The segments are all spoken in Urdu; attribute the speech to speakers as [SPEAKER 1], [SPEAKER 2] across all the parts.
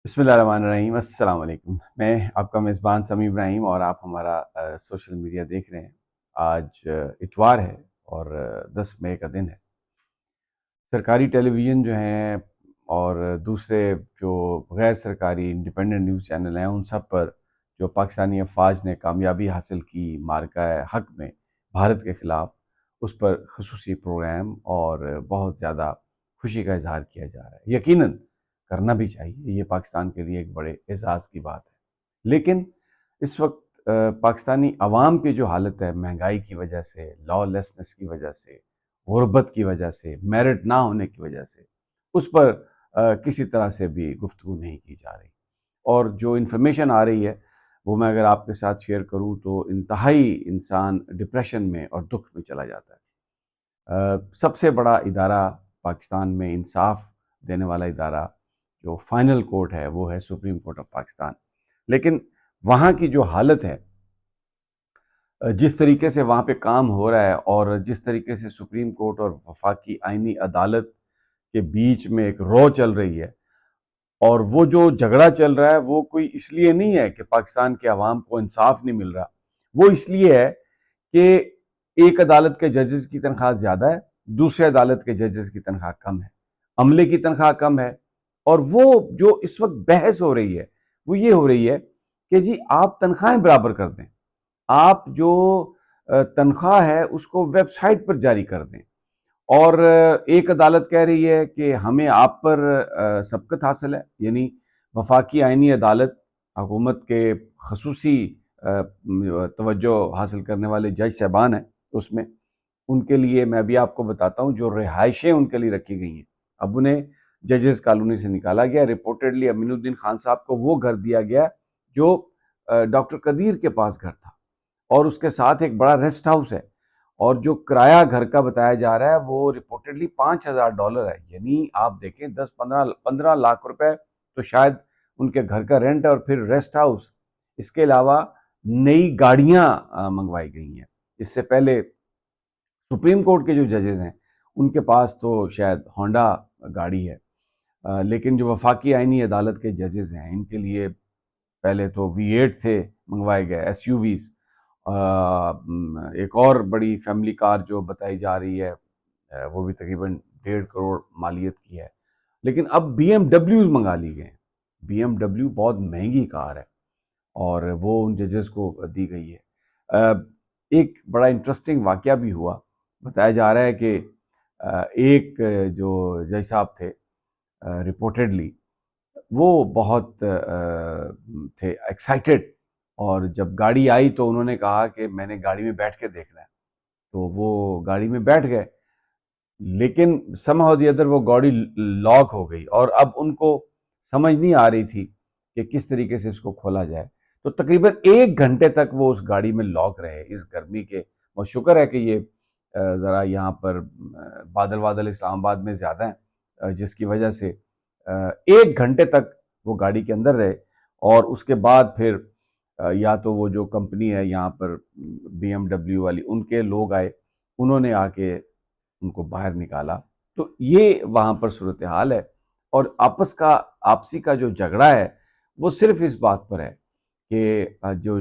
[SPEAKER 1] بسم اللہ الرحمن الرحیم، السلام علیکم۔ میں آپ کا میزبان سمیع ابراہیم اور آپ ہمارا سوشل میڈیا دیکھ رہے ہیں۔ آج اتوار ہے اور 10 مئی کا دن ہے۔ سرکاری ٹیلی ویژن جو ہیں اور دوسرے جو غیر سرکاری انڈیپینڈنٹ نیوز چینل ہیں، ان سب پر جو پاکستانی افواج نے کامیابی حاصل کی مارکہ حق میں بھارت کے خلاف، اس پر خصوصی پروگرام اور بہت زیادہ خوشی کا اظہار کیا جا رہا ہے۔ یقیناً کرنا بھی چاہیے، یہ پاکستان کے لیے ایک بڑے اعزاز کی بات ہے۔ لیکن اس وقت پاکستانی عوام کی جو حالت ہے، مہنگائی کی وجہ سے، لا لیسنس کی وجہ سے، غربت کی وجہ سے، میرٹ نہ ہونے کی وجہ سے، اس پر کسی طرح سے بھی گفتگو نہیں کی جا رہی۔ اور جو انفارمیشن آ رہی ہے وہ میں اگر آپ کے ساتھ شیئر کروں تو انتہائی انسان ڈپریشن میں اور دکھ میں چلا جاتا ہے۔ سب سے بڑا ادارہ پاکستان میں انصاف دینے والا ادارہ جو فائنل کورٹ ہے وہ ہے سپریم کورٹ آف پاکستان، لیکن وہاں کی جو حالت ہے، جس طریقے سے وہاں پہ کام ہو رہا ہے اور جس طریقے سے سپریم کورٹ اور وفاقی آئینی عدالت کے بیچ میں ایک رو چل رہی ہے، اور وہ جو جھگڑا چل رہا ہے وہ کوئی اس لیے نہیں ہے کہ پاکستان کے عوام کو انصاف نہیں مل رہا، وہ اس لیے ہے کہ ایک عدالت کے ججز کی تنخواہ زیادہ ہے، دوسرے عدالت کے ججز کی تنخواہ کم ہے، عملے کی تنخواہ کم ہے، اور وہ جو اس وقت بحث ہو رہی ہے وہ یہ ہو رہی ہے کہ جی آپ تنخواہیں برابر کر دیں، آپ جو تنخواہ ہے اس کو ویب سائٹ پر جاری کر دیں، اور ایک عدالت کہہ رہی ہے کہ ہمیں آپ پر سبقت حاصل ہے، یعنی وفاقی آئینی عدالت حکومت کے خصوصی توجہ حاصل کرنے والے جج صاحبان ہیں، اس میں ان کے لیے میں ابھی آپ کو بتاتا ہوں جو رہائشیں ان کے لیے رکھی گئی ہیں، اب انہیں ججز کالونی سے نکالا گیا۔ رپورٹڈلی امین الدین خان صاحب کو وہ گھر دیا گیا جو ڈاکٹر قدیر کے پاس گھر تھا، اور اس کے ساتھ ایک بڑا ریسٹ ہاؤس ہے، اور جو کرایہ گھر کا بتایا جا رہا ہے وہ رپورٹڈلی $5,000 ہے، یعنی آپ دیکھیں 15 لاکھ روپے تو شاید ان کے گھر کا رینٹ ہے، اور پھر ریسٹ ہاؤس، اس کے علاوہ نئی گاڑیاں منگوائی گئی ہیں۔ اس سے پہلے سپریم کورٹ کے جو ججز ہیں ان کے پاس تو شاید ہونڈا گاڑی ہے، لیکن جو وفاقی آئینی عدالت کے ججز ہیں ان کے لیے پہلے تو V8 تھے منگوائے گئے، SUVs، ایک اور بڑی فیملی کار جو بتائی جا رہی ہے وہ بھی تقریباً 1.5 کروڑ مالیت کی ہے، لیکن اب BMWs منگا لی گئے ہیں۔ BMW بہت مہنگی کار ہے اور وہ ان ججز کو دی گئی ہے۔ ایک بڑا انٹرسٹنگ واقعہ بھی ہوا، بتایا جا رہا ہے کہ ایک جو جج صاحب تھے رپورٹڈلی وہ بہت تھے ایکسائٹڈ، اور جب گاڑی آئی تو انہوں نے کہا کہ میں نے گاڑی میں بیٹھ کے دیکھنا ہے، تو وہ گاڑی میں بیٹھ گئے، لیکن somehow the other وہ گاڑی لاک ہو گئی، اور اب ان کو سمجھ نہیں آ رہی تھی کہ کس طریقے سے اس کو کھولا جائے، تو تقریباً 1 گھنٹے تک وہ اس گاڑی میں لاک رہے اس گرمی کے۔ بہت شکر ہے کہ یہ ذرا یہاں پر بادل اسلام آباد میں زیادہ ہیں، جس کی وجہ سے 1 گھنٹے تک وہ گاڑی کے اندر رہے، اور اس کے بعد پھر یا تو وہ جو کمپنی ہے یہاں پر BMW والی، ان کے لوگ آئے، انہوں نے آ کے ان کو باہر نکالا۔ تو یہ وہاں پر صورتحال ہے، اور آپسی کا جو جھگڑا ہے وہ صرف اس بات پر ہے کہ جو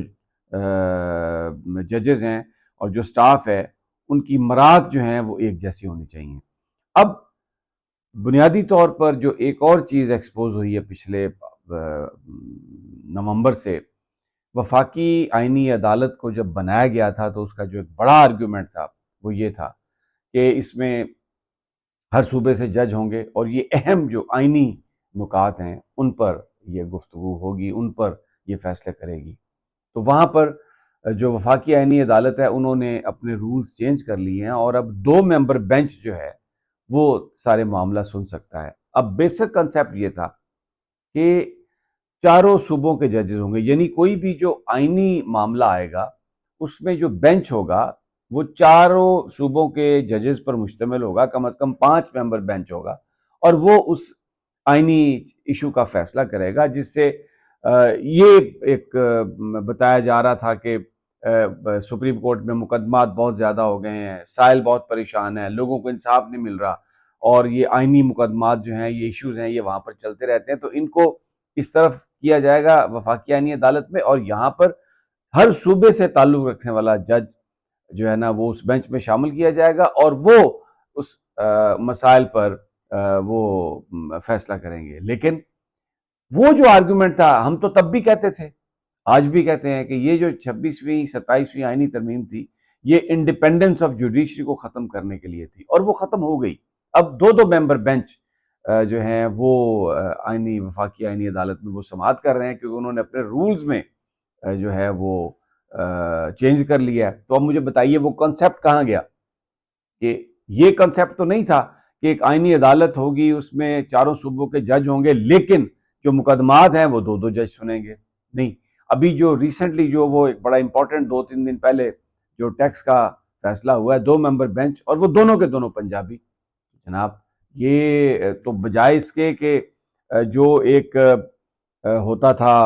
[SPEAKER 1] ججز ہیں اور جو سٹاف ہے ان کی مراد جو ہیں وہ ایک جیسی ہونی چاہیے۔ اب بنیادی طور پر جو ایک اور چیز ایکسپوز ہوئی ہے پچھلے نومبر سے، وفاقی آئینی عدالت کو جب بنایا گیا تھا تو اس کا جو ایک بڑا آرگیومنٹ تھا وہ یہ تھا کہ اس میں ہر صوبے سے جج ہوں گے، اور یہ اہم جو آئینی نکات ہیں ان پر یہ گفتگو ہوگی، ان پر یہ فیصلے کرے گی۔ تو وہاں پر جو وفاقی آئینی عدالت ہے انہوں نے اپنے رولز چینج کر لیے ہیں، اور اب 2 ممبر بینچ جو ہے وہ سارے معاملہ سن سکتا ہے۔ اب بیسک کنسیپٹ یہ تھا کہ چاروں صوبوں کے ججز ہوں گے، یعنی کوئی بھی جو آئینی معاملہ آئے گا اس میں جو بینچ ہوگا وہ چاروں صوبوں کے ججز پر مشتمل ہوگا، کم از کم 5 ممبر بینچ ہوگا، اور وہ اس آئینی ایشو کا فیصلہ کرے گا، جس سے یہ ایک بتایا جا رہا تھا کہ سپریم کورٹ میں مقدمات بہت زیادہ ہو گئے ہیں، سائل بہت پریشان ہیں، لوگوں کو انصاف نہیں مل رہا، اور یہ آئینی مقدمات جو ہیں، یہ ایشوز ہیں، یہ وہاں پر چلتے رہتے ہیں، تو ان کو اس طرف کیا جائے گا وفاقی آئینی عدالت میں، اور یہاں پر ہر صوبے سے تعلق رکھنے والا جج جو ہے نا وہ اس بینچ میں شامل کیا جائے گا، اور وہ اس مسائل پر وہ فیصلہ کریں گے۔ لیکن وہ جو آرگومنٹ تھا، ہم تو تب بھی کہتے تھے، آج بھی کہتے ہیں کہ یہ جو 26ویں 27ویں آئینی ترمیم تھی، یہ انڈیپینڈنس آف جوڈیشری کو ختم کرنے کے لیے تھی، اور وہ ختم ہو گئی۔ اب دو ممبر بینچ جو ہیں وہ وفاقی آئینی عدالت میں وہ سماعت کر رہے ہیں، کیونکہ انہوں نے اپنے رولز میں جو ہے وہ چینج کر لیا ہے۔ تو اب مجھے بتائیے وہ کنسیپٹ کہاں گیا؟ کہ یہ کنسیپٹ تو نہیں تھا کہ ایک آئینی عدالت ہوگی، اس میں چاروں صوبوں کے جج ہوں گے، لیکن جو مقدمات ہیں وہ دو جج سنیں گے۔ نہیں، ابھی جو ریسنٹلی جو وہ ایک بڑا امپورٹنٹ 2-3 دن پہلے جو ٹیکس کا فیصلہ ہوا ہے، 2 ممبر بینچ، اور وہ دونوں کے دونوں پنجابی۔ جناب یہ تو بجائے اس کے کہ جو ایک ہوتا تھا،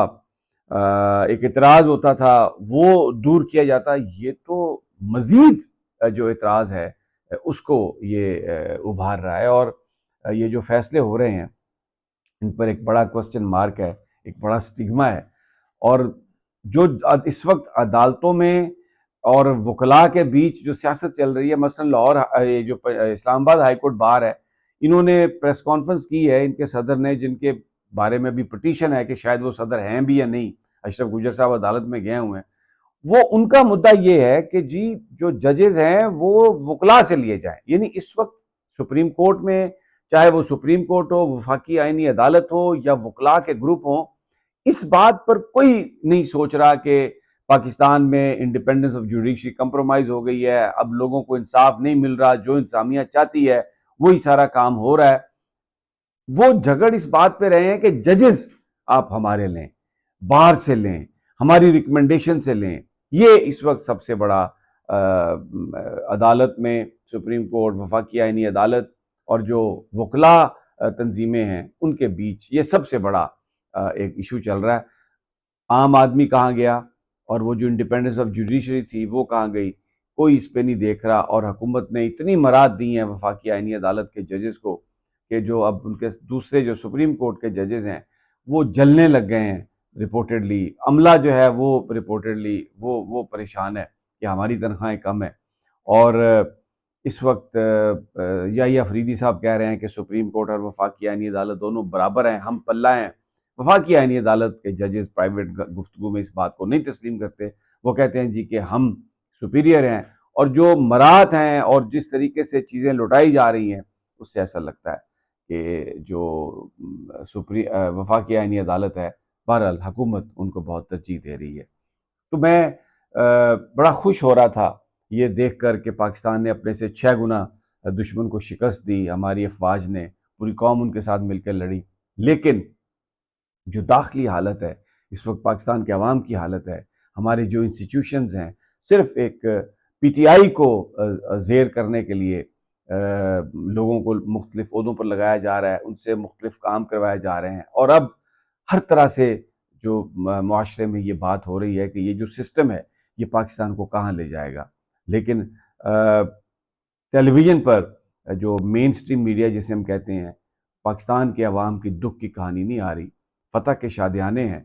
[SPEAKER 1] ایک اعتراض ہوتا تھا، وہ دور کیا جاتا، یہ تو مزید جو اعتراض ہے اس کو یہ ابھار رہا ہے، اور یہ جو فیصلے ہو رہے ہیں ان پر ایک بڑا کوسچن مارک ہے، ایک بڑا سٹگما ہے۔ اور جو اس وقت عدالتوں میں اور وکلاء کے بیچ جو سیاست چل رہی ہے، مثلا لاہور یہ جو اسلام آباد ہائی کورٹ بار ہے، انہوں نے پریس کانفرنس کی ہے، ان کے صدر نے، جن کے بارے میں بھی پٹیشن ہے کہ شاید وہ صدر ہیں بھی یا نہیں، اشرف گجر صاحب عدالت میں گئے ہوئے ہیں۔ وہ ان کا مدعا یہ ہے کہ جی جو ججز ہیں وہ وکلاء سے لیے جائیں، یعنی اس وقت سپریم کورٹ میں، چاہے وہ سپریم کورٹ ہو، وفاقی آئینی عدالت ہو، یا وکلاء کے گروپ ہوں، اس بات پر کوئی نہیں سوچ رہا کہ پاکستان میں انڈیپینڈنس آف جوڈیشری کمپرومائز ہو گئی ہے، اب لوگوں کو انصاف نہیں مل رہا، جو انتظامیہ چاہتی ہے وہی سارا کام ہو رہا ہے۔ وہ جھگڑ اس بات پہ رہے ہیں کہ ججز آپ ہمارے لیں، باہر سے لیں، ہماری ریکمنڈیشن سے لیں۔ یہ اس وقت سب سے بڑا عدالت میں، سپریم کورٹ، وفاقی آئینی عدالت اور جو وکلاء تنظیمیں ہیں ان کے بیچ یہ سب سے بڑا ایک ایشو چل رہا ہے۔ عام آدمی کہاں گیا، اور وہ جو انڈیپینڈنس آف جوڈیشری تھی وہ کہاں گئی؟ کوئی اس پہ نہیں دیکھ رہا، اور حکومت نے اتنی مراد دی ہیں وفاقی آئینی عدالت کے ججز کو کہ جو اب ان کے دوسرے جو سپریم کورٹ کے ججز ہیں وہ جلنے لگ گئے ہیں۔ رپورٹڈلی عملہ جو ہے وہ رپورٹڈلی وہ پریشان ہے کہ ہماری تنخواہیں کم ہیں، اور اس وقت یحییٰ افریدی صاحب کہہ رہے ہیں کہ سپریم کورٹ اور وفاقی آئینی عدالت دونوں برابر ہیں، ہم پلہ ہیں۔ وفاقی آئینی عدالت کے ججز پرائیویٹ گفتگو میں اس بات کو نہیں تسلیم کرتے، وہ کہتے ہیں جی کہ ہم سپیریئر ہیں، اور جو مرات ہیں اور جس طریقے سے چیزیں لٹائی جا رہی ہیں اس سے ایسا لگتا ہے کہ جو وفاقی آئینی عدالت ہے، بہرحال حکومت ان کو بہت ترجیح دے رہی ہے۔ تو میں بڑا خوش ہو رہا تھا یہ دیکھ کر کہ پاکستان نے اپنے سے 6 گنا دشمن کو شکست دی، ہماری افواج نے، پوری قوم ان کے ساتھ مل کر لڑی۔ لیکن جو داخلی حالت ہے اس وقت، پاکستان کے عوام کی حالت ہے، ہمارے جو انسٹیٹیوشنز ہیں، صرف ایک پی ٹی آئی کو زیر کرنے کے لیے لوگوں کو مختلف عہدوں پر لگایا جا رہا ہے، ان سے مختلف کام کروائے جا رہے ہیں، اور اب ہر طرح سے جو معاشرے میں یہ بات ہو رہی ہے کہ یہ جو سسٹم ہے یہ پاکستان کو کہاں لے جائے گا۔ لیکن ٹیلی ویژن پر جو مین سٹریم میڈیا جسے ہم کہتے ہیں، پاکستان کے عوام کی دکھ کی کہانی نہیں آ رہی، فتح کے شادیانے ہیں۔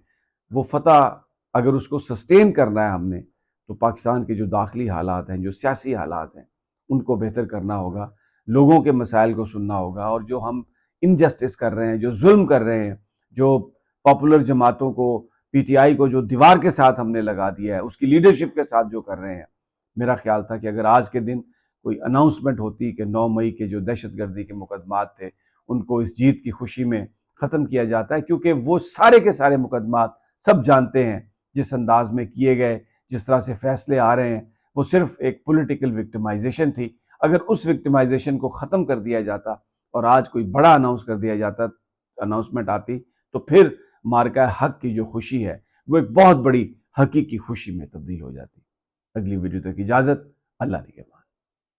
[SPEAKER 1] وہ فتح اگر اس کو سسٹین کرنا ہے ہم نے، تو پاکستان کے جو داخلی حالات ہیں، جو سیاسی حالات ہیں، ان کو بہتر کرنا ہوگا، لوگوں کے مسائل کو سننا ہوگا، اور جو ہم انجسٹس کر رہے ہیں، جو ظلم کر رہے ہیں، جو پاپولر جماعتوں کو، پی ٹی آئی کو جو دیوار کے ساتھ ہم نے لگا دیا ہے، اس کی لیڈرشپ کے ساتھ جو کر رہے ہیں، میرا خیال تھا کہ اگر آج کے دن کوئی اناؤنسمنٹ ہوتی کہ 9 مئی کے جو دہشت گردی کے مقدمات تھے ان کو اس جیت کی خوشی میں ختم کیا جاتا ہے، کیونکہ وہ سارے کے سارے مقدمات سب جانتے ہیں جس انداز میں کیے گئے، جس طرح سے فیصلے آ رہے ہیں، وہ صرف ایک پولیٹیکل وکٹمائزیشن تھی۔ اگر اس وکٹمائزیشن کو ختم کر دیا جاتا اور آج کوئی بڑا اناؤنس کر دیا جاتا، اناؤنسمنٹ آتی، تو پھر مارکہ حق کی جو خوشی ہے وہ ایک بہت بڑی حقیقی خوشی میں تبدیل ہو جاتی۔ اگلی ویڈیو تک اجازت، اللہ نگہبان۔